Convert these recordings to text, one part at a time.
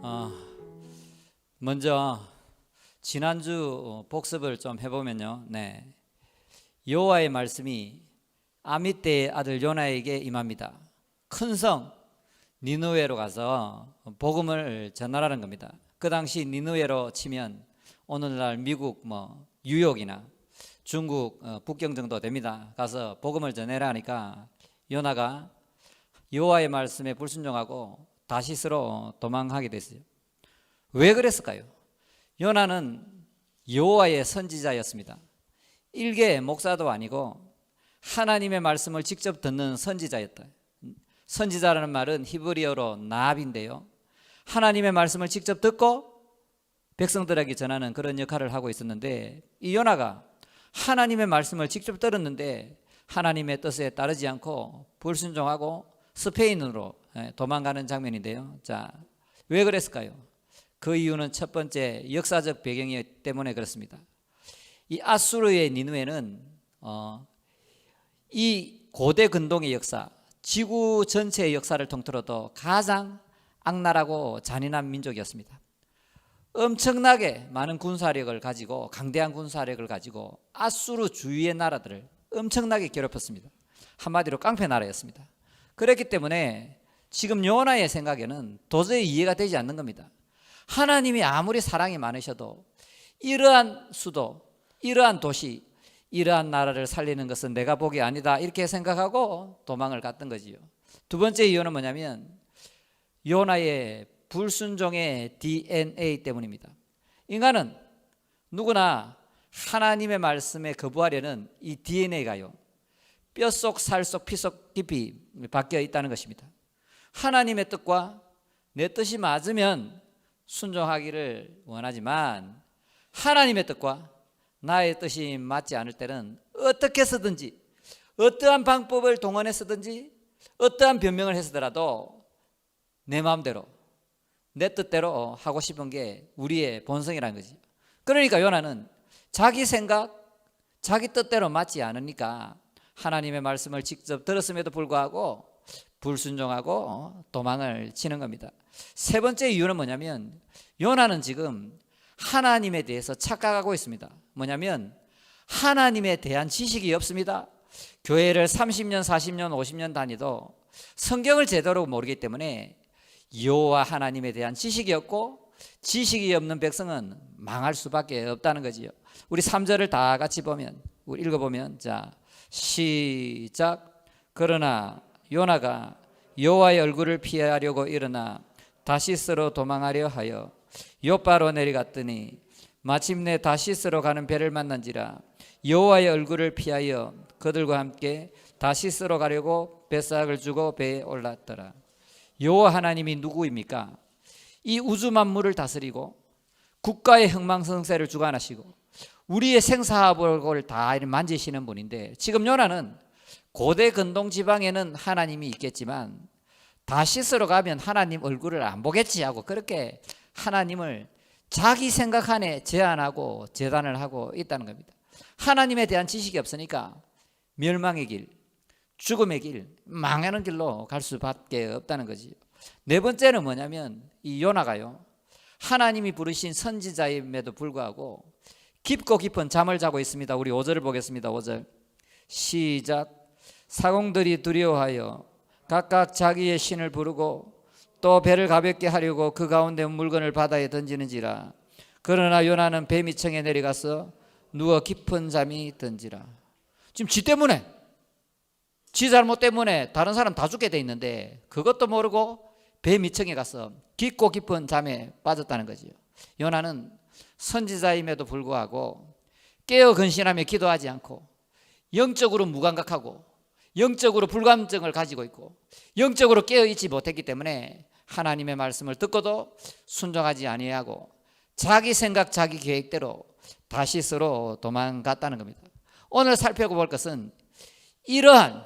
어, 먼저 지난주 복습을 좀 해보면요. 여호와의 말씀이 아미떼의 아들 요나에게 임합니다. 큰 성 니느웨로 가서 복음을 전하라는 겁니다. 그 당시 니느웨로 치면 오늘날 미국 뉴욕이나 중국 북경 정도 됩니다. 가서 복음을 전해라 하니까 요나가 여호와의 말씀에 불순종하고 다시스로 도망하게 됐어요. 왜 그랬을까요? 요나는 여호와의 선지자였습니다. 일개 목사도 아니고 하나님의 말씀을 직접 듣는 선지자였다. 선지자라는 말은 히브리어로 나비인데요, 하나님의 말씀을 직접 듣고 백성들에게 전하는 그런 역할을 하고 있었는데, 이 요나가 하나님의 말씀을 직접 들었는데 하나님의 뜻에 따르지 않고 불순종하고 스페인으로 도망가는 장면인데요. 자, 왜 그랬을까요? 그 이유는 첫 번째 역사적 배경이 때문에 그렇습니다. 이 아수르의 니느웨는 이 고대 근동의 역사, 지구 전체의 역사를 통틀어도 가장 악랄하고 잔인한 민족이었습니다. 엄청나게 많은 군사력을 가지고, 강대한 군사력을 가지고 아수르 주위의 나라들을 엄청나게 괴롭혔습니다. 한마디로 깡패 나라였습니다. 그렇기 때문에 지금 요나의 생각에는 도저히 이해가 되지 않는 겁니다. 하나님이 아무리 사랑이 많으셔도 이러한 수도, 이러한 도시, 이러한 나라를 살리는 것은 내가 복이 아니다, 이렇게 생각하고 도망을 갔던 거지요. 두 번째 이유는 뭐냐면 요나의 불순종의 DNA 때문입니다. 인간은 누구나 하나님의 말씀에 거부하려는 이 DNA가요, 뼛속, 살속, 피속 깊이 박혀 있다는 것입니다. 하나님의 뜻과 내 뜻이 맞으면 순종하기를 원하지만 하나님의 뜻과 나의 뜻이 맞지 않을 때는 어떻게 해서든지, 어떠한 방법을 동원해서든지, 어떠한 변명을 해서더라도 내 마음대로, 내 뜻대로 하고 싶은 게 우리의 본성이라는 거지. 그러니까 요나는 자기 생각, 자기 뜻대로 맞지 않으니까 하나님의 말씀을 직접 들었음에도 불구하고 불순종하고 도망을 치는 겁니다. 세 번째 이유는 뭐냐면 요나는 지금 하나님에 대해서 착각하고 있습니다. 뭐냐면 하나님에 대한 지식이 없습니다. 교회를 30년, 40년, 50년 다니도 성경을 제대로 모르기 때문에 여호와 하나님에 대한 지식이 없고, 지식이 없는 백성은 망할 수밖에 없다는 거지요. 우리 3절을 다 같이 보면, 우리 읽어보면, 자, 시작. 그러나 요나가 여호와의 얼굴을 피하려고 일어나 다시스로 도망하려 하여 욥바로 내려갔더니 마침내 다시스로 가는 배를 만난지라. 여호와의 얼굴을 피하여 그들과 함께 다시스로 가려고 뱃삭을 주고 배에 올랐더라. 여호와 하나님이 누구입니까? 이 우주 만물을 다스리고 국가의 흥망성쇠를 주관하시고 우리의 생사화복을 다 만지시는 분인데, 지금 요나는 고대 근동 지방에는 하나님이 있겠지만 다시스로 가면 하나님 얼굴을 안 보겠지 하고, 그렇게 하나님을 자기 생각 안에 제한하고 재단을 하고 있다는 겁니다. 하나님에 대한 지식이 없으니까 멸망의 길, 죽음의 길, 망하는 길로 갈 수밖에 없다는 거지. 네 번째는 뭐냐면 이 요나가요, 하나님이 부르신 선지자임에도 불구하고 깊고 깊은 잠을 자고 있습니다. 우리 5절을 보겠습니다. 5절 시작. 사공들이 두려워하여 각각 자기의 신을 부르고 또 배를 가볍게 하려고 그 가운데 물건을 바다에 던지는지라. 그러나 요나는 배 밑층에 내려가서 누워 깊은 잠이 든지라. 지금 지 때문에, 지 잘못 때문에 다른 사람 다 죽게 돼 있는데 그것도 모르고 배 밑층에 가서 깊고 깊은 잠에 빠졌다는 거지요. 요나는 선지자임에도 불구하고 깨어 근신하며 기도하지 않고 영적으로 무감각하고 영적으로 불감증을 가지고 있고 영적으로 깨어있지 못했기 때문에 하나님의 말씀을 듣고도 순종하지 아니하고 자기 생각, 자기 계획대로 다시스로 도망갔다는 겁니다. 오늘 살펴볼 것은 이러한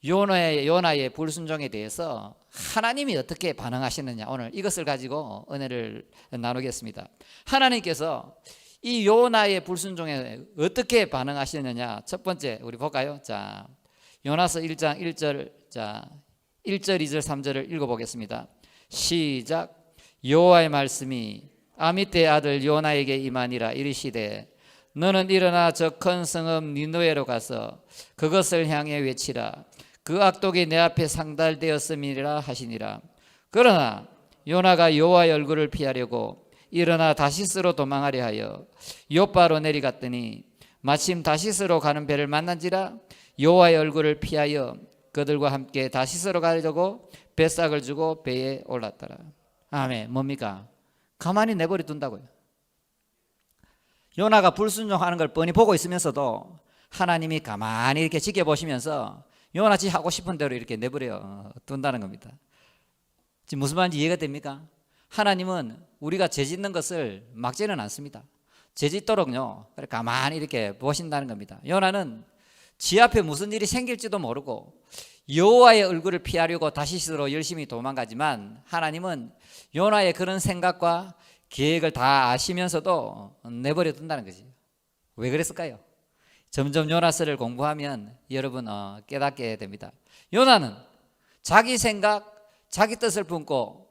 요나의 불순종에 대해서 하나님이 어떻게 반응하시느냐, 오늘 이것을 가지고 은혜를 나누겠습니다. 하나님께서 이 요나의 불순종에 어떻게 반응하시느냐, 첫 번째 우리 볼까요? 자, 요나서 1장 1절, 자 1절, 2절, 3절을 읽어보겠습니다. 시작. 여호와의 말씀이 아미떼의 아들 요나에게 임하니라. 이르시되 너는 일어나 저 큰 성읍 니느웨로 가서 그것을 향해 외치라. 그 악독이 내 앞에 상달되었음이라 하시니라. 그러나 요나가 여호와의 얼굴을 피하려고 일어나 다시스로 도망하려 하여 요바로 내려갔더니 마침 다시스로 가는 배를 만난지라. 여호와의 얼굴을 피하여 그들과 함께 다시스로 가려고 배싹을 주고 배에 올랐더라. 아멘. 뭡니까? 가만히 내버려 둔다고요. 요나가 불순종하는 걸 뻔히 보고 있으면서도 하나님이 가만히 이렇게 지켜보시면서 요나 지 하고 싶은 대로 이렇게 내버려 둔다는 겁니다. 지금 무슨 말인지 이해가 됩니까? 하나님은 우리가 죄 짓는 것을 막지는 않습니다. 죄 짓도록요 가만히 이렇게 보신다는 겁니다. 요나는 지 앞에 무슨 일이 생길지도 모르고 여호와의 얼굴을 피하려고 다시스로 열심히 도망가지만 하나님은 요나의 그런 생각과 계획을 다 아시면서도 내버려 둔다는 거지. 왜 그랬을까요? 점점 요나서를 공부하면 여러분 깨닫게 됩니다. 요나는 자기 생각, 자기 뜻을 품고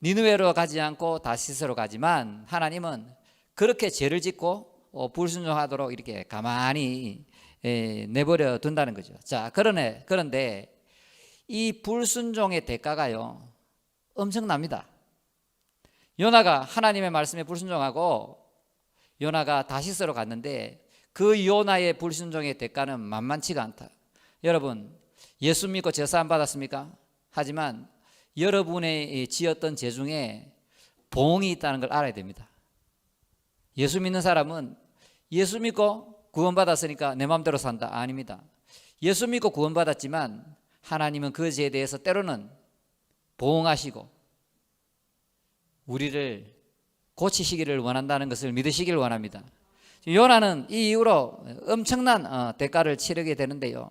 니느웨로 가지 않고 다시스로 가지만 하나님은 그렇게 죄를 짓고 불순종하도록 이렇게 가만히 내버려 둔다는 거죠. 자, 그런데 이 불순종의 대가가요 엄청납니다. 요나가 하나님의 말씀에 불순종하고 요나가 다시스로 갔는데 그 요나의 불순종의 대가는 만만치가 않다. 여러분, 예수 믿고 제사 안 받았습니까? 하지만 여러분의 지었던 죄 중에 보응이 있다는 걸 알아야 됩니다. 예수 믿는 사람은 예수 믿고 구원받았으니까 내 마음대로 산다. 아닙니다. 예수 믿고 구원받았지만 하나님은 그 죄에 대해서 때로는 보응하시고 우리를 고치시기를 원한다는 것을 믿으시기를 원합니다. 요나는 이 이후로 엄청난 대가를 치르게 되는데요,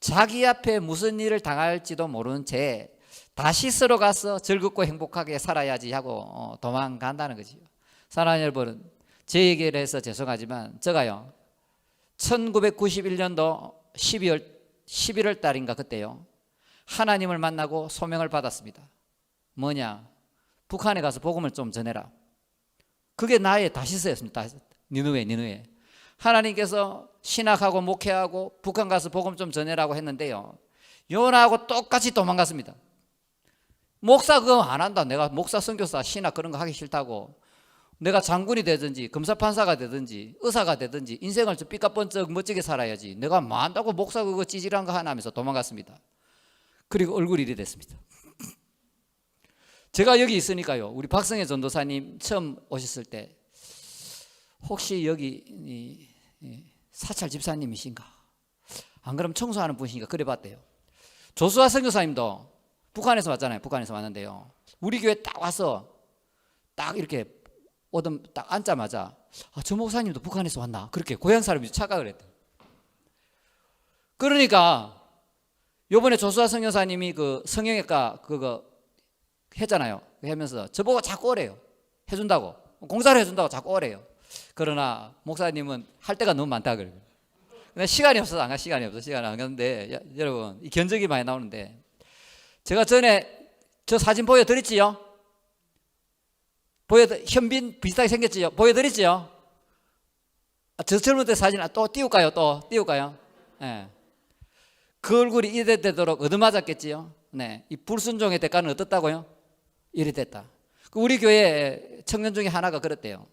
자기 앞에 무슨 일을 당할지도 모르는 채 다시스로 가서 즐겁고 행복하게 살아야지 하고 도망간다는 거지요. 사랑하는 여러분, 제 얘기를 해서 죄송하지만 제가요 1991년도 11월 달인가 그때요 하나님을 만나고 소명을 받았습니다. 뭐냐? 북한에 가서 복음을 좀 전해라. 그게 나의 다시스였습니다. 니느웨. 하나님께서 신학하고 목회하고 북한 가서 복음 좀 전해라고 했는데요, 요나하고 똑같이 도망갔습니다. 목사 그거 안 한다. 내가 목사, 선교사, 신학 그런 거 하기 싫다고. 내가 장군이 되든지 검사판사가 되든지 의사가 되든지 인생을 좀 삐까뻔쩍 멋지게 살아야지. 내가 뭐 한다고 목사 그거 찌질한 거 하나 하면서 도망갔습니다. 그리고 얼굴이 이래 됐습니다. 제가 여기 있으니까요, 우리 박성혜 전도사님 처음 오셨을 때 혹시 여기 사찰 집사님이신가? 안 그럼 청소하는 분이신가? 그래 봤대요. 조수아 선교사님도 북한에서 왔잖아요. 북한에서 왔는데요, 우리 교회 딱 와서 딱 이렇게 오던 딱 앉자마자 저 목사님도 북한에서 왔나? 그렇게 고향 사람이 착각을 했대요. 그러니까 요번에 조수아 선교사님이 그 성형외과 그거 했잖아요. 하면서 저보고 자꾸 오래요. 해준다고, 공사를 해준다고 자꾸 오래요. 그러나 목사님은 할 때가 너무 많다 그래요. 근데 시간이 없어서 안 가. 시간이 안 가는데 여러분, 이 견적이 많이 나오는데 제가 전에 저 사진 보여드렸지요? 현빈 비슷하게 생겼지요? 보여드렸지요? 저 젊을 때 사진 또 띄울까요? 네. 그 얼굴이 이래 되도록 얻어맞았겠지요? 네. 이 불순종의 대가는 어떻다고요? 이래 됐다. 우리 교회 청년 중에 하나가 그랬대요.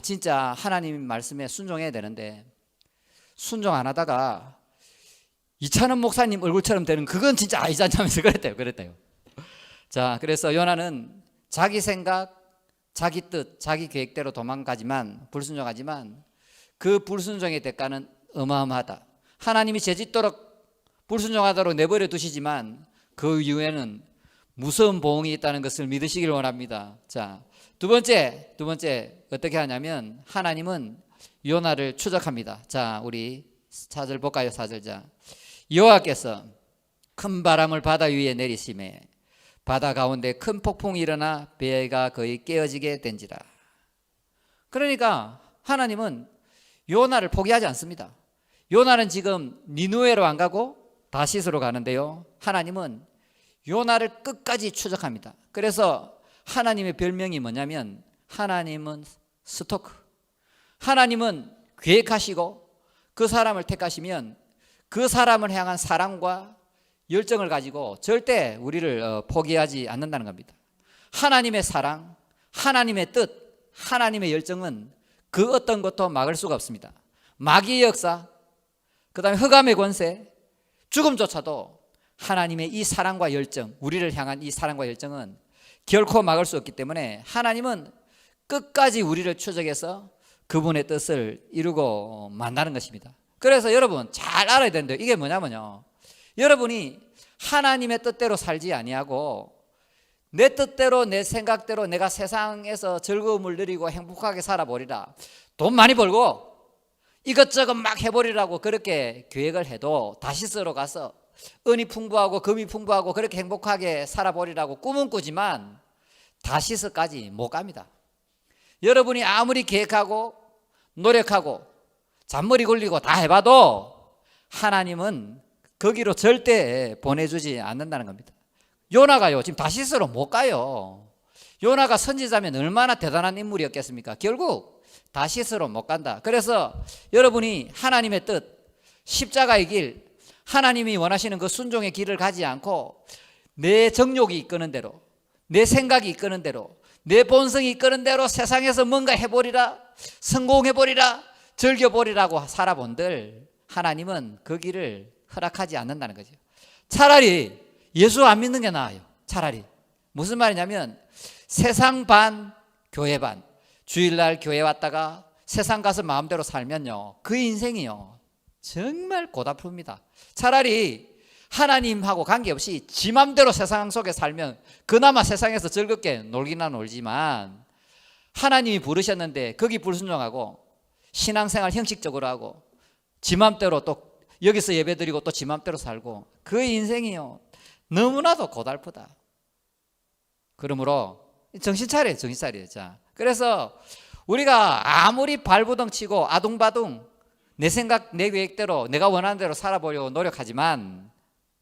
진짜 하나님 말씀에 순종해야 되는데 순종 안 하다가 이찬원 목사님 얼굴처럼 되는 그건 진짜 아니지 않냐면서 그랬대요. 자, 그래서 요나는 자기 생각, 자기 뜻, 자기 계획대로 도망가지만 불순종하지만 그 불순종의 대가는 어마어마하다. 하나님이 죄짓도록 불순종하도록 내버려 두시지만 그 이후에는 무서운 보응이 있다는 것을 믿으시길 원합니다. 자, 두 번째 어떻게 하냐면 하나님은 요나를 추적합니다. 자, 우리 4절 볼까요? 4절. 자, 여호와께서 큰 바람을 바다 위에 내리심에 바다 가운데 큰 폭풍이 일어나 배가 거의 깨어지게 된지라. 그러니까 하나님은 요나를 포기하지 않습니다. 요나는 지금 니느웨로 안 가고 다시스로 가는데요, 하나님은 요나를 끝까지 추적합니다. 그래서 하나님의 별명이 뭐냐면 하나님은 스토크. 하나님은 계획하시고 그 사람을 택하시면 그 사람을 향한 사랑과 열정을 가지고 절대 우리를 포기하지 않는다는 겁니다. 하나님의 사랑, 하나님의 뜻, 하나님의 열정은 그 어떤 것도 막을 수가 없습니다. 마귀의 역사, 그 다음에 흑암의 권세, 죽음조차도 하나님의 이 사랑과 열정, 우리를 향한 이 사랑과 열정은 결코 막을 수 없기 때문에 하나님은 끝까지 우리를 추적해서 그분의 뜻을 이루고 만나는 것입니다. 그래서 여러분 잘 알아야 되는데 이게 뭐냐면요, 여러분이 하나님의 뜻대로 살지 아니하고 내 뜻대로 내 생각대로 내가 세상에서 즐거움을 누리고 행복하게 살아버리라, 돈 많이 벌고 이것저것 막 해버리라고 그렇게 계획을 해도 다시스로 가서 은이 풍부하고 금이 풍부하고 그렇게 행복하게 살아버리라고 꿈은 꾸지만 다시스까지 못 갑니다. 여러분이 아무리 계획하고 노력하고 잔머리 굴리고 다 해봐도 하나님은 거기로 절대 보내주지 않는다는 겁니다. 요나가요 지금 다시스로 못 가요. 요나가 선지자면 얼마나 대단한 인물이었겠습니까? 결국 다시스로 못 간다. 그래서 여러분이 하나님의 뜻, 십자가의 길, 하나님이 원하시는 그 순종의 길을 가지 않고 내 정욕이 이끄는 대로, 내 생각이 이끄는 대로, 내 본성이 이끄는 대로 세상에서 뭔가 해버리라, 성공해버리라, 즐겨버리라고 살아본들 하나님은 그 길을 허락하지 않는다는 거죠. 차라리 예수 안 믿는 게 나아요. 차라리. 무슨 말이냐면 세상 반 교회 반, 주일날 교회 왔다가 세상 가서 마음대로 살면요 그 인생이요 정말 고달픕니다. 차라리 하나님하고 관계없이 지 맘대로 세상 속에 살면 그나마 세상에서 즐겁게 놀기나 놀지만, 하나님이 부르셨는데 거기 불순종하고 신앙생활 형식적으로 하고 지 맘대로 또 여기서 예배드리고 또 지 맘대로 살고 그 인생이요 너무나도 고달프다. 그러므로 정신 차려요. 정신 차려요. 자, 그래서 우리가 아무리 발부둥 치고 아둥바둥 내 생각 내 계획대로 내가 원하는 대로 살아보려고 노력하지만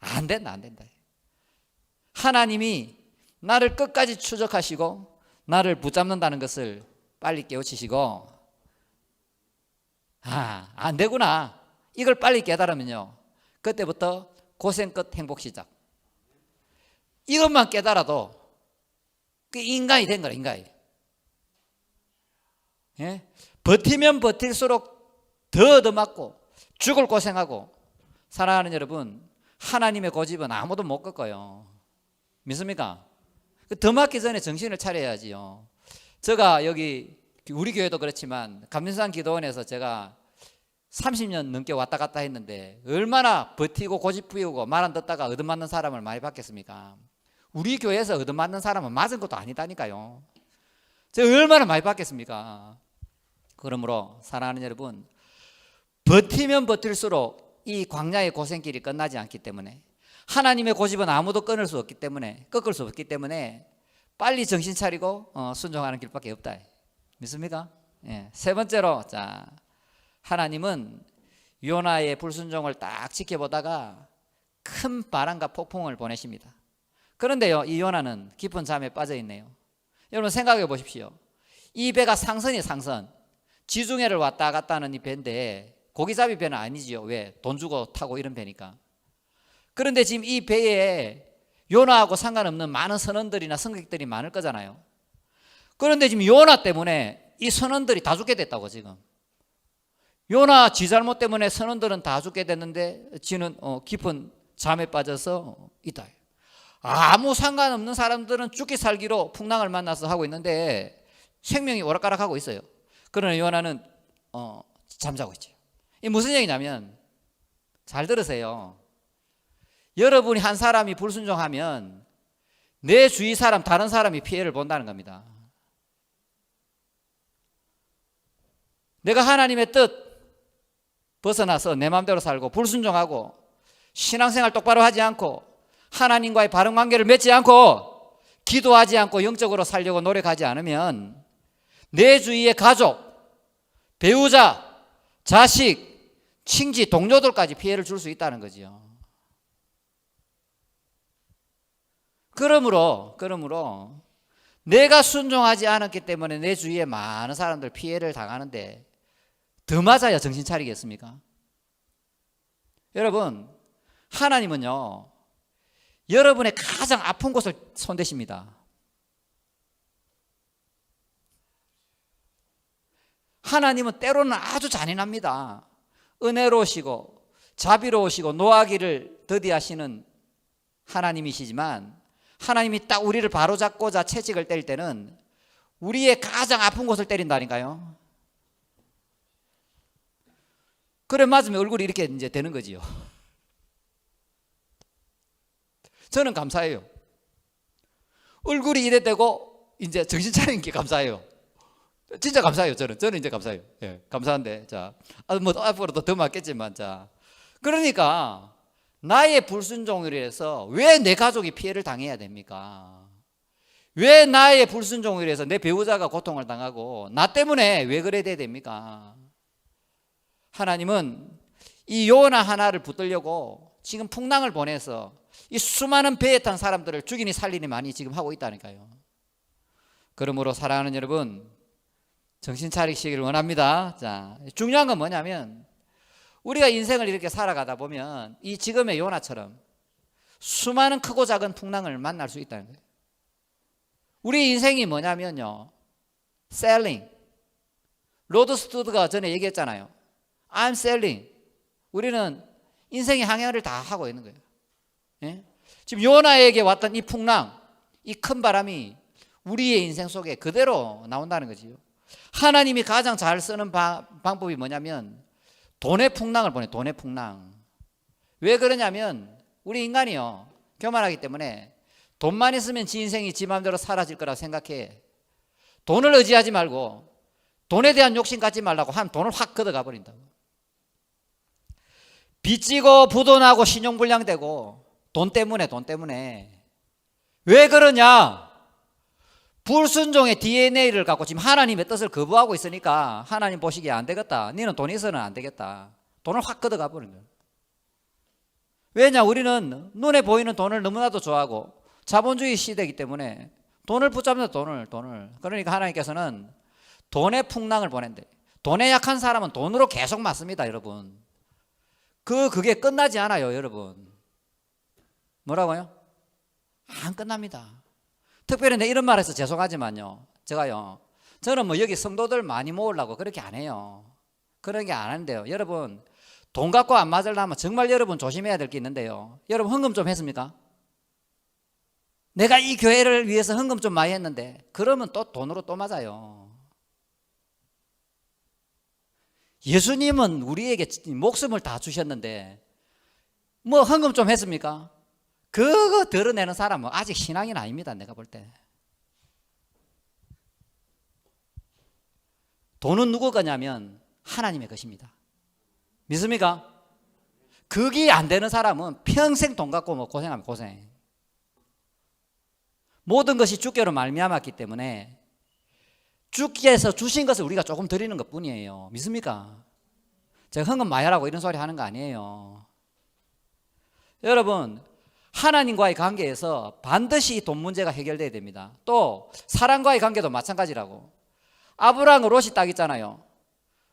안 된다. 안 된다. 하나님이 나를 끝까지 추적하시고 나를 붙잡는다는 것을 빨리 깨우치시고, 안 되구나 이걸 빨리 깨달으면요 그때부터 고생 끝 행복 시작. 이것만 깨달아도 그 인간이 된 거라. 인간이. 예? 버티면 버틸수록 더 얻어맞고 죽을 고생하고. 사랑하는 여러분, 하나님의 고집은 아무도 못 꺾어요. 믿습니까? 더 맞기 전에 정신을 차려야지요. 제가 여기 우리 교회도 그렇지만 감림산 기도원에서 제가 30년 넘게 왔다 갔다 했는데 얼마나 버티고 고집 피우고 말 안 듣다가 얻어맞는 사람을 많이 봤겠습니까? 우리 교회에서 얻어맞는 사람은 맞은 것도 아니다니까요. 제가 얼마나 많이 봤겠습니까? 그러므로 사랑하는 여러분, 버티면 버틸수록 이 광야의 고생길이 끝나지 않기 때문에, 하나님의 고집은 아무도 끊을 수 없기 때문에, 꺾을 수 없기 때문에 빨리 정신 차리고 순종하는 길밖에 없다. 믿습니까? 예. 세 번째로, 자, 하나님은 요나의 불순종을 딱 지켜보다가 큰 바람과 폭풍을 보내십니다. 그런데요, 이 요나는 깊은 잠에 빠져 있네요. 여러분 생각해 보십시오. 이 배가 상선이 상선, 지중해를 왔다 갔다 하는 이 배인데 고기잡이 배는 아니지요. 왜? 돈 주고 타고 이런 배니까. 그런데 지금 이 배에 요나하고 상관없는 많은 선원들이나 승객들이 많을 거잖아요. 그런데 지금 요나 때문에 이 선원들이 다 죽게 됐다고. 지금 요나 지 잘못 때문에 선원들은 다 죽게 됐는데 지는 깊은 잠에 빠져서 있다. 아무 상관없는 사람들은 죽기 살기로 풍랑을 만나서 하고 있는데 생명이 오락가락하고 있어요. 그러나 요나는 잠자고 있죠. 이게 무슨 얘기냐면, 잘 들으세요. 여러분이 한 사람이 불순종하면 내 주위 사람, 다른 사람이 피해를 본다는 겁니다. 내가 하나님의 뜻 벗어나서 내 마음대로 살고 불순종하고 신앙생활 똑바로 하지 않고 하나님과의 바른 관계를 맺지 않고 기도하지 않고 영적으로 살려고 노력하지 않으면 내 주위의 가족, 배우자, 자식, 친지, 동료들까지 피해를 줄 수 있다는 거지요. 그러므로 내가 순종하지 않았기 때문에 내 주위에 많은 사람들 피해를 당하는데 더 맞아야 정신 차리겠습니까? 여러분, 하나님은요, 여러분의 가장 아픈 곳을 손대십니다. 하나님은 때로는 아주 잔인합니다. 은혜로우시고 자비로우시고 노하기를 더디하시는 하나님이시지만, 하나님이 딱 우리를 바로잡고자 채찍을 때릴 때는 우리의 가장 아픈 곳을 때린다니까요. 그래 맞으면 얼굴이 이렇게 이제 되는 거지요. 저는 감사해요. 얼굴이 이래 되고 이제 정신 차리는 게 감사해요. 진짜 감사해요. 저는 이제 감사해요. 예, 감사한데, 자, 뭐 앞으로도 더 맞겠지만, 자, 그러니까 나의 불순종으로 해서 왜 내 가족이 피해를 당해야 됩니까? 왜 나의 불순종으로 해서 내 배우자가 고통을 당하고 나 때문에 왜 그래야 됩니까? 하나님은 이 요나 하나를 붙들려고 지금 풍랑을 보내서 이 수많은 배에 탄 사람들을 죽이니 살리니 많이 지금 하고 있다니까요. 그러므로 사랑하는 여러분, 정신 차리시기를 원합니다. 자, 중요한 건 뭐냐면 우리가 인생을 이렇게 살아가다 보면 이 지금의 요나처럼 수많은 크고 작은 풍랑을 만날 수 있다는 거예요. 우리 인생이 뭐냐면요, selling. 로드 스튜드가 전에 얘기했잖아요. I'm selling. 우리는 인생의 항해를 다 하고 있는 거예요. 예? 지금 요나에게 왔던 이 풍랑, 이 큰 바람이 우리의 인생 속에 그대로 나온다는 거지요. 하나님이 가장 잘 쓰는 방법이 뭐냐면 돈의 풍랑을 보내. 돈의 풍랑. 왜 그러냐면 우리 인간이요, 교만하기 때문에 돈만 있으면 지 인생이 지 마음대로 사라질 거라고 생각해. 돈을 의지하지 말고 돈에 대한 욕심 갖지 말라고 한 돈을 확 걷어가 버린다고. 빚지고 부도나고 신용불량되고 돈 때문에. 왜 그러냐? 불순종의 DNA를 갖고 지금 하나님의 뜻을 거부하고 있으니까 하나님 보시기에 안 되겠다. 너는 돈이 있어는 안 되겠다. 돈을 확 걷어가 버린 거예요. 왜냐? 우리는 눈에 보이는 돈을 너무나도 좋아하고 자본주의 시대이기 때문에 돈을 붙잡는다. 돈을. 그러니까 하나님께서는 돈의 풍랑을 보낸대. 돈에 약한 사람은 돈으로 계속 맞습니다, 여러분. 그게 끝나지 않아요, 여러분. 뭐라고요? 안 끝납니다. 특별히 내 이런 말해서 죄송하지만요, 저는 뭐 여기 성도들 많이 모으려고 그렇게 안 해요. 그런 게 안 하는데요. 여러분, 돈 갖고 안 맞으려면 정말 여러분 조심해야 될 게 있는데요. 여러분 헌금 좀 했습니까? 내가 이 교회를 위해서 헌금 좀 많이 했는데 그러면 또 돈으로 또 맞아요. 예수님은 우리에게 목숨을 다 주셨는데 뭐 헌금 좀 했습니까? 그거 드러내는 사람은 아직 신앙인 아닙니다. 내가 볼 때. 돈은 누구 거냐면 하나님의 것입니다. 믿습니까? 그게 안 되는 사람은 평생 돈 갖고 뭐 고생하면 고생. 모든 것이 주께로 말미암았기 때문에 주께서 주신 것을 우리가 조금 드리는 것 뿐이에요. 믿습니까? 제가 헌금 많이 하라고 이런 소리 하는 거 아니에요. 여러분, 하나님과의 관계에서 반드시 돈 문제가 해결돼야 됩니다. 또 사람과의 관계도 마찬가지라고. 아브라함과 롯이 딱 있잖아요.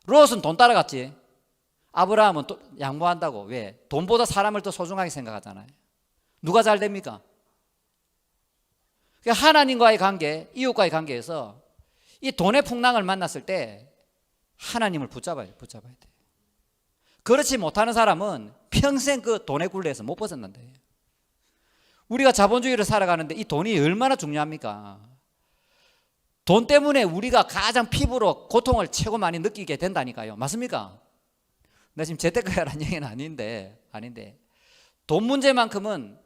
롯은 돈 따라갔지. 아브라함은 또 양보한다고. 왜? 돈보다 사람을 더 소중하게 생각하잖아요. 누가 잘 됩니까? 하나님과의 관계, 이웃과의 관계에서 이 돈의 풍랑을 만났을 때 하나님을 붙잡아야 돼. 그렇지 못하는 사람은 평생 그 돈의 굴레에서 못 벗어난대. 우리가 자본주의를 살아가는데 이 돈이 얼마나 중요합니까? 돈 때문에 우리가 가장 피부로 고통을 최고 많이 느끼게 된다니까요. 맞습니까? 나 지금 재테크라는 얘기는 아닌데 돈 문제만큼은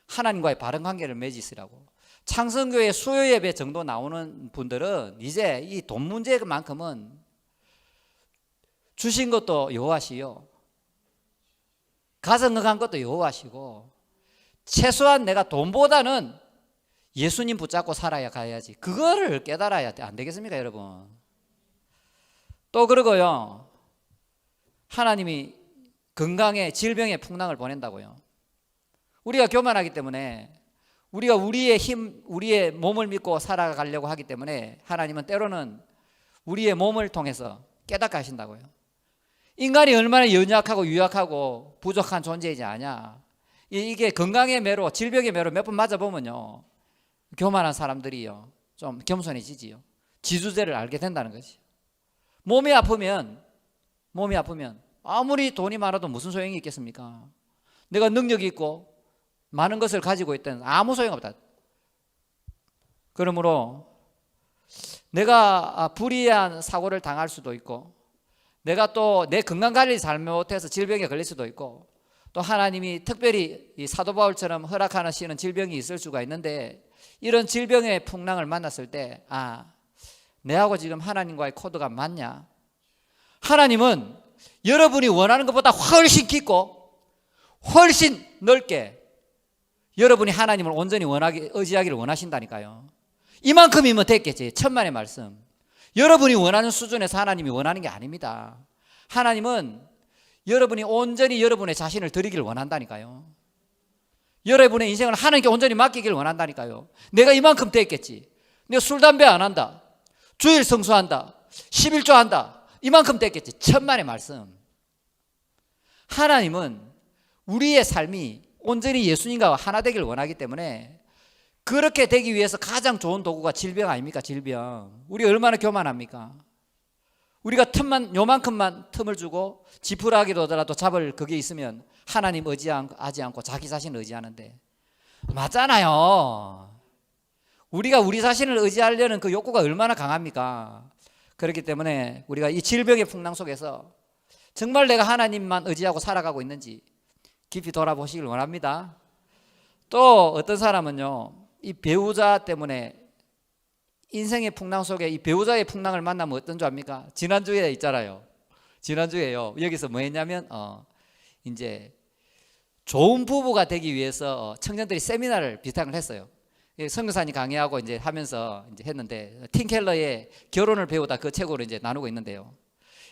하나님과의 바른 관계를 맺으시라고. 창성교회 수요 예배 정도 나오는 분들은 이제 이 돈 문제만큼은 주신 것도 여호와시요, 가정 건강한 것도 여호와시고, 최소한 내가 돈보다는 예수님 붙잡고 살아야 가야지. 그거를 깨달아야 안 되겠습니까, 여러분? 또 그러고요, 하나님이 건강에 질병의 풍랑을 보낸다고요. 우리가 교만하기 때문에 우리가 우리의 힘, 우리의 몸을 믿고 살아가려고 하기 때문에 하나님은 때로는 우리의 몸을 통해서 깨닫게 하신다고요. 인간이 얼마나 연약하고 유약하고 부족한 존재이지 아냐. 이게 건강의 매로, 질병의 매로 몇 번 맞아보면요, 교만한 사람들이요, 좀 겸손해지지요. 지주제를 알게 된다는 거지. 몸이 아프면 아무리 돈이 많아도 무슨 소용이 있겠습니까? 내가 능력이 있고 많은 것을 가지고 있다면 아무 소용없다. 그러므로 내가 불의한 사고를 당할 수도 있고, 내가 또 내 건강 관리 잘못해서 질병에 걸릴 수도 있고, 또 하나님이 특별히 이 사도 바울처럼 허락하시는 질병이 있을 수가 있는데, 이런 질병의 풍랑을 만났을 때 내하고 지금 하나님과의 코드가 맞냐? 하나님은 여러분이 원하는 것보다 훨씬 깊고 훨씬 넓게 여러분이 하나님을 온전히 의지하기를 원하신다니까요. 이만큼이면 됐겠지. 천만의 말씀. 여러분이 원하는 수준에서 하나님이 원하는 게 아닙니다. 하나님은 여러분이 온전히 여러분의 자신을 드리기를 원한다니까요. 여러분의 인생을 하나님께 온전히 맡기기를 원한다니까요. 내가 이만큼 됐겠지. 내가 술, 담배 안 한다, 주일 성수한다, 11조 한다, 이만큼 됐겠지. 천만의 말씀. 하나님은 우리의 삶이 온전히 예수님과 하나 되기를 원하기 때문에 그렇게 되기 위해서 가장 좋은 도구가 질병 아닙니까? 질병. 우리 얼마나 교만합니까? 우리가 요만큼만 틈을 주고 지푸라기로 하더라도 잡을 그게 있으면 하나님 의지하지 않고 자기 자신을 의지하는데, 맞잖아요. 우리가 우리 자신을 의지하려는 그 욕구가 얼마나 강합니까? 그렇기 때문에 우리가 이 질병의 풍랑 속에서 정말 내가 하나님만 의지하고 살아가고 있는지 깊이 돌아보시길 원합니다. 또 어떤 사람은요, 이 배우자 때문에 인생의 풍랑 속에 이 배우자의 풍랑을 만나면 어떤 줄 압니까? 지난주에 있잖아요. 지난주에요, 여기서 뭐 했냐면 이제 좋은 부부가 되기 위해서 청년들이 세미나를 비슷한 걸 했어요. 선교사님 강의하고 이제 하면서 이제 했는데, 팀 켈러의 결혼을 배우다 그 책으로 이제 나누고 있는데요.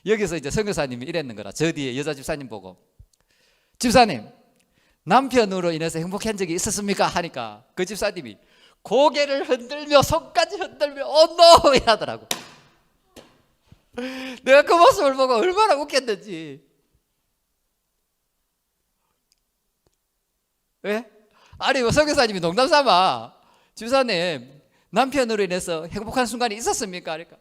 여기서 이제 선교사님이 이랬는 거라. 저 뒤에 여자 집사님 보고, 집사님, 남편으로 인해서 행복한 적이 있었습니까? 하니까 그 집사님이 고개를 흔들며 손까지 흔들며 노 이러더라고. 내가 그 모습을 보고 얼마나 웃겼는지. 왜? 아니 뭐 선교사님이 농담 삼아, 집사님 남편으로 인해서 행복한 순간이 있었습니까? 그러니까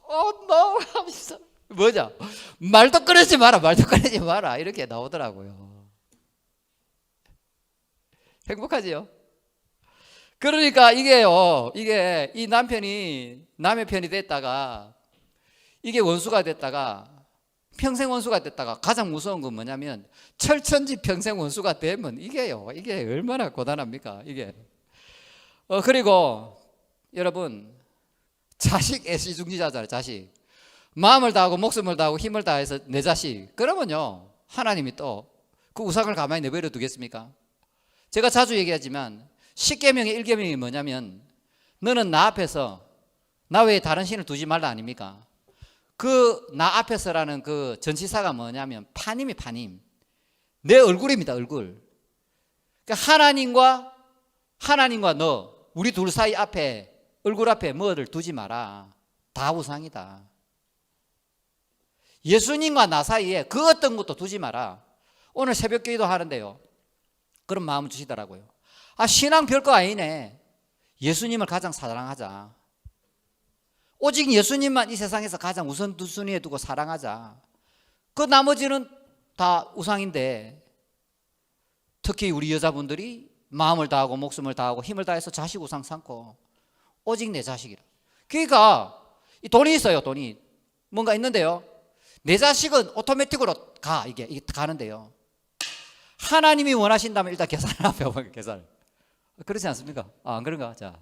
노 하면서, 뭐냐, 말도 꺼내지 마라 이렇게 나오더라고요. 행복하지요? 그러니까 이게 이 남편이 남의 편이 됐다가 이게 원수가 됐다가 평생 원수가 됐다가 가장 무서운 건 뭐냐면 철천지 평생 원수가 되면 이게 얼마나 고단합니까? 이게 그리고 여러분, 자식 애시중지자잖아요. 자식 마음을 다하고 목숨을 다하고 힘을 다해서 내 자식, 그러면요 하나님이 또 그 우상을 가만히 내버려 두겠습니까? 제가 자주 얘기하지만 10계명의 1계명이 뭐냐면 너는 나 앞에서 나 외에 다른 신을 두지 말라 아닙니까? 그 나 앞에서라는 그 전치사가 뭐냐면 파님, 내 얼굴입니다. 얼굴. 그러니까 하나님과 너, 우리 둘 사이 앞에, 얼굴 앞에 뭐를 두지 마라. 다 우상이다. 예수님과 나 사이에 그 어떤 것도 두지 마라. 오늘 새벽 기도 하는데요, 그런 마음을 주시더라고요. 신앙 별거 아니네. 예수님을 가장 사랑하자. 오직 예수님만 이 세상에서 가장 우선순위에 두고 사랑하자. 그 나머지는 다 우상인데, 특히 우리 여자분들이 마음을 다하고 목숨을 다하고 힘을 다해서 자식 우상 삼고 오직 내 자식이라. 그러니까 이 돈이 있어요. 돈이 뭔가 있는데요, 내 자식은 오토매틱으로 이게 가는데요, 하나님이 원하신다면 일단 계산을 하면 계산. 그렇지 않습니까? 안 그런가? 자,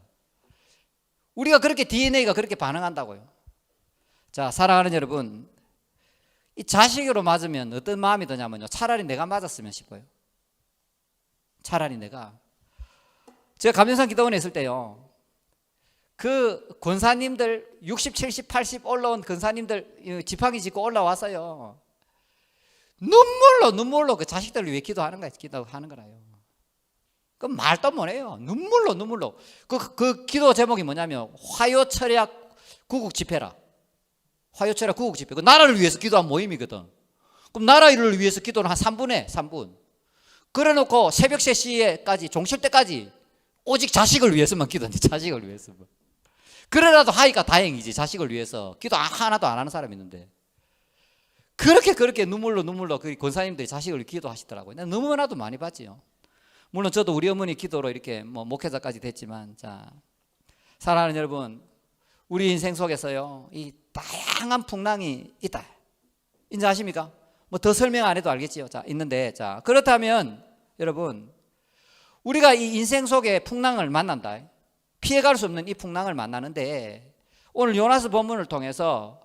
우리가 그렇게 DNA가 그렇게 반응한다고요. 자, 사랑하는 여러분, 이 자식으로 맞으면 어떤 마음이 드냐면요, 차라리 내가 맞았으면 싶어요. 차라리 제가 감정상 기도원에 있을 때요, 그 권사님들 60, 70, 80 올라온 권사님들 지팡이 짚고 올라왔어요. 눈물로 그 자식들을 위해 기도하는 거라요. 그 말도 못해요. 눈물로. 그 기도 제목이 뭐냐면 화요철학 구국 집회라. 화요철학 구국 집회. 그 나라를 위해서 기도한 모임이거든. 그럼 나라를 위해서 기도는 한 3분에 3분. 그래놓고 새벽 3시에까지 종칠 때까지 오직 자식을 위해서만 기도한대. 자식을 위해서만. 그래라도 하니까 다행이지. 자식을 위해서 기도 하나도 안 하는 사람이 있는데 그렇게 눈물로 그 권사님들이 자식을 위해 기도하시더라고요. 난 너무나도 많이 봤지요. 물론 저도 우리 어머니 기도로 이렇게 뭐 목회자까지 됐지만, 자, 사랑하는 여러분, 우리 인생 속에서요 이 다양한 풍랑이 있다. 인지 아십니까? 뭐 더 설명 안 해도 알겠지요. 자, 있는데, 자, 그렇다면 여러분, 우리가 이 인생 속에 풍랑을 만난다. 피해갈 수 없는 이 풍랑을 만나는데, 오늘 요나스 본문을 통해서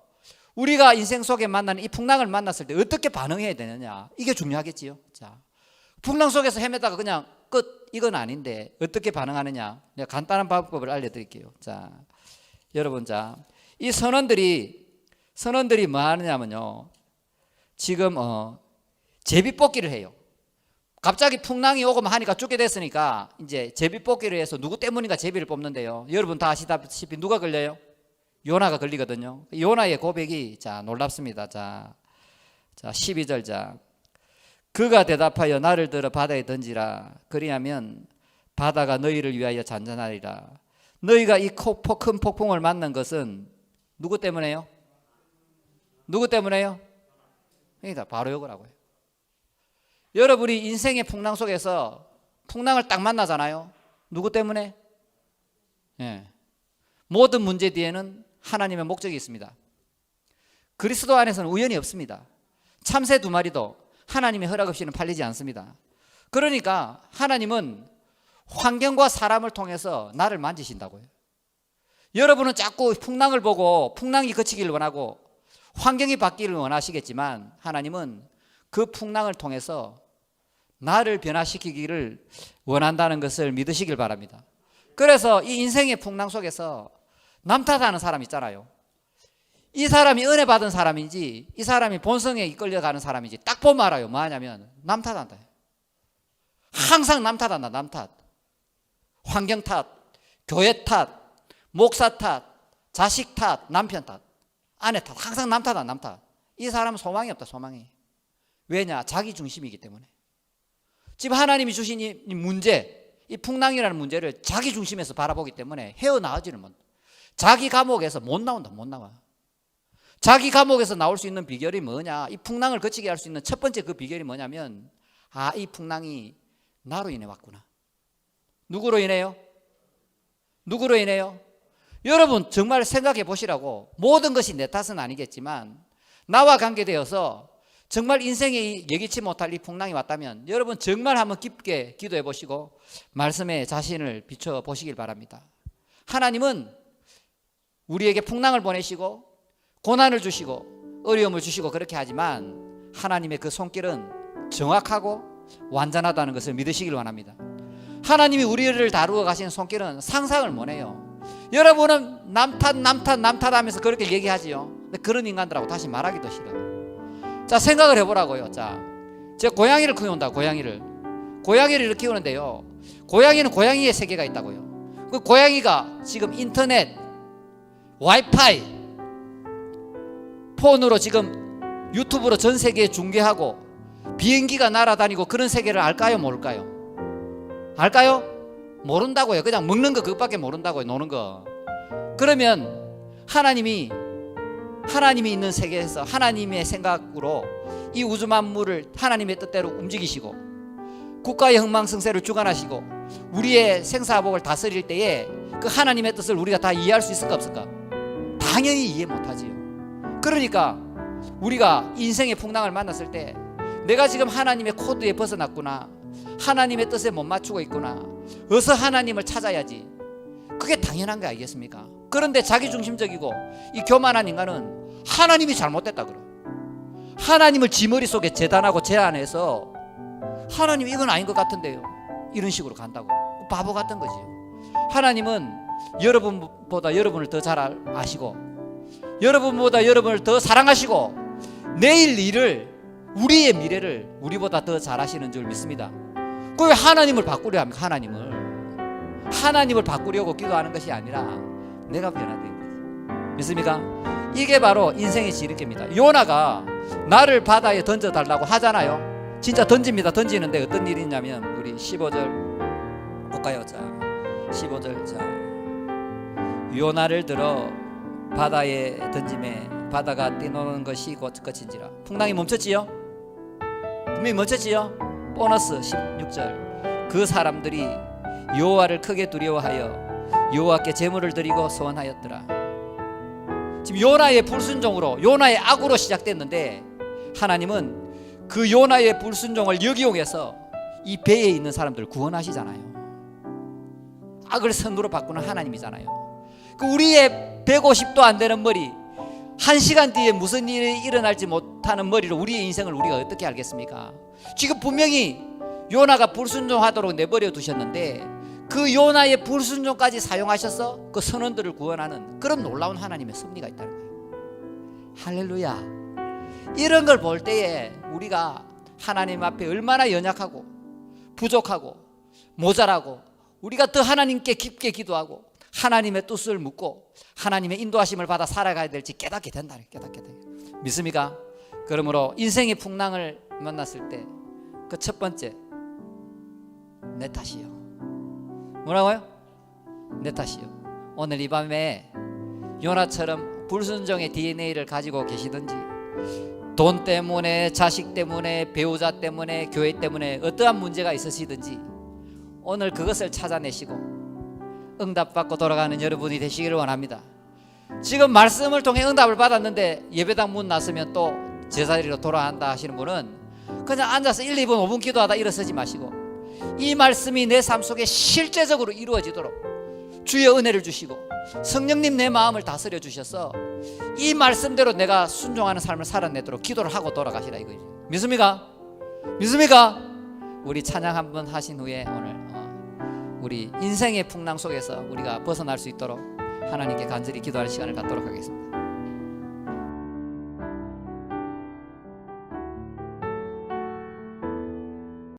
우리가 인생 속에 만나는 이 풍랑을 만났을 때 어떻게 반응해야 되느냐, 이게 중요하겠지요. 자, 풍랑 속에서 헤매다가 그냥 끝, 이건 아닌데 어떻게 반응하느냐, 내가 간단한 방법을 알려드릴게요. 자, 여러분, 자, 이 선원들이 뭐 하느냐면요, 지금 제비뽑기를 해요. 갑자기 풍랑이 오고만 하니까 죽게 됐으니까 이제 제비뽑기를 해서 누구 때문인가 제비를 뽑는데요. 여러분 다 아시다시피 누가 걸려요? 요나가 걸리거든요. 요나의 고백이, 자, 놀랍습니다. 자 12절, 자, 그가 대답하여 나를 들어 바다에 던지라. 그리하면 바다가 너희를 위하여 잔잔하리라. 너희가 이 큰 폭풍을 만난 것은 누구 때문에요? 누구 때문에요? 그러니까 바로 이거라고요. 여러분이 인생의 풍랑 속에서 풍랑을 딱 만나잖아요. 누구 때문에? 예. 모든 문제 뒤에는 하나님의 목적이 있습니다. 그리스도 안에서는 우연이 없습니다. 참새 2마리도 하나님의 허락 없이는 팔리지 않습니다. 그러니까 하나님은 환경과 사람을 통해서 나를 만지신다고요. 여러분은 자꾸 풍랑을 보고 풍랑이 그치기를 원하고 환경이 바뀌기를 원하시겠지만, 하나님은 그 풍랑을 통해서 나를 변화시키기를 원한다는 것을 믿으시길 바랍니다. 그래서 이 인생의 풍랑 속에서 남 탓하는 사람 있잖아요. 이 사람이 은혜 받은 사람인지 이 사람이 본성에 이끌려가는 사람인지 딱 보면 알아요. 뭐 하냐면 남 탓한다. 항상 남 탓한다. 남 탓. 환경 탓, 교회 탓, 목사 탓, 자식 탓, 남편 탓, 아내 탓. 항상 남 탓한다. 남 탓. 이 사람은 소망이 없다. 소망이. 왜냐? 자기 중심이기 때문에. 지금 하나님이 주신 이 문제, 이 풍랑이라는 문제를 자기 중심에서 바라보기 때문에 헤어나오지는 못. 자기 감옥에서 못 나온다. 못 나와. 자기 감옥에서 나올 수 있는 비결이 뭐냐? 이 풍랑을 거치게 할 수 있는 첫 번째 그 비결이 뭐냐면, 아, 이 풍랑이 나로 인해 왔구나. 누구로 인해요? 누구로 인해요? 여러분 정말 생각해 보시라고. 모든 것이 내 탓은 아니겠지만 나와 관계되어서 정말 인생에 예기치 못할 이 풍랑이 왔다면 여러분 정말 한번 깊게 기도해 보시고 말씀에 자신을 비춰 보시길 바랍니다. 하나님은 우리에게 풍랑을 보내시고 고난을 주시고 어려움을 주시고 그렇게 하지만 하나님의 그 손길은 정확하고 완전하다는 것을 믿으시길 원합니다. 하나님이 우리를 다루어 가시는 손길은 상상을 못해요. 여러분은 남 탓 하면서 그렇게 얘기하지요. 근데 그런 인간들하고 다시 말하기도 싫어요. 자, 생각을 해보라고요. 자, 제가 고양이를 키운다. 고양이를 키우는데요, 고양이는 고양이의 세계가 있다고요. 그 고양이가 지금 인터넷, 와이파이, 폰으로 지금 유튜브로 전 세계에 중계하고 비행기가 날아다니고 그런 세계를 알까요? 모를까요? 알까요? 모른다고요. 그냥 먹는 거 그것밖에 모른다고요. 노는 거. 그러면 하나님이 있는 세계에서 하나님의 생각으로 이 우주 만물을 하나님의 뜻대로 움직이시고 국가의 흥망성쇠를 주관하시고 우리의 생사복을 다스릴 때에 그 하나님의 뜻을 우리가 다 이해할 수 있을까 없을까? 당연히 이해 못하지요. 그러니까 우리가 인생의 풍랑을 만났을 때 내가 지금 하나님의 코드에 벗어났구나, 하나님의 뜻에 못 맞추고 있구나, 어서 하나님을 찾아야지, 그게 당연한 거 아니겠습니까? 그런데 자기중심적이고 이 교만한 인간은 하나님이 잘못됐다 그래. 하나님을 지 머릿속에 재단하고 제안해서 하나님 이건 아닌 것 같은데요, 이런 식으로 간다고. 바보 같은 거지. 하나님은 여러분보다 여러분을 더 잘 아시고 여러분보다 여러분을 더 사랑하시고 내일 일을, 우리의 미래를 우리보다 더 잘 아시는 줄 믿습니다. 왜 하나님을 바꾸려 합니까? 하나님을 바꾸려고 기도하는 것이 아니라 내가 변화되는 거지. 믿습니까? 이게 바로 인생의 지름길입니다. 요나가 나를 바다에 던져달라고 하잖아요. 진짜 던집니다. 던지는데 어떤 일이 있냐면 우리 15절 볼까요? 자, 15절. 자, 요나를 들어 바다에 던짐에 바다가 뛰노는 것이 곧 끝인지라. 풍랑이 멈췄지요? 분명히 멈췄지요? 보너스 16절. 그 사람들이 여호와를 크게 두려워하여 여호와께 제물을 드리고 소원하였더라. 지금 요나의 불순종으로, 요나의 악으로 시작됐는데 하나님은 그 요나의 불순종을 역이용해서 이 배에 있는 사람들을 구원하시잖아요. 악을 선으로 바꾸는 하나님이잖아요. 그 우리의 150도 안 되는 머리, 1시간 뒤에 무슨 일이 일어날지 못하는 머리로 우리의 인생을 우리가 어떻게 알겠습니까? 지금 분명히 요나가 불순종하도록 내버려 두셨는데 그 요나의 불순종까지 사용하셔서 그 선원들을 구원하는 그런 놀라운 하나님의 섭리가 있다는 거예요. 할렐루야. 이런 걸 볼 때에 우리가 하나님 앞에 얼마나 연약하고 부족하고 모자라고 우리가 더 하나님께 깊게 기도하고 하나님의 뜻을 묻고 하나님의 인도하심을 받아 살아가야 될지 깨닫게 된다. 깨닫게 돼요. 믿습니까? 그러므로 인생의 풍랑을 만났을 때 그 첫 번째, 내 탓이요. 뭐라고요? 내 탓이요. 오늘 이 밤에 요나처럼 불순종의 DNA를 가지고 계시든지 돈 때문에, 자식 때문에, 배우자 때문에, 교회 때문에 어떠한 문제가 있으시든지 오늘 그것을 찾아내시고 응답받고 돌아가는 여러분이 되시기를 원합니다. 지금 말씀을 통해 응답을 받았는데 예배당 문 나서면 또 제자리로 돌아간다 하시는 분은 그냥 앉아서 1, 2분, 5분 기도하다 일어서지 마시고 이 말씀이 내 삶 속에 실제적으로 이루어지도록 주의 은혜를 주시고 성령님 내 마음을 다스려 주셔서 이 말씀대로 내가 순종하는 삶을 살아내도록 기도를 하고 돌아가시라 이거죠. 믿습니까? 믿습니까? 우리 찬양 한번 하신 후에 오늘 우리 인생의 풍랑 속에서 우리가 벗어날 수 있도록 하나님께 간절히 기도할 시간을 갖도록 하겠습니다.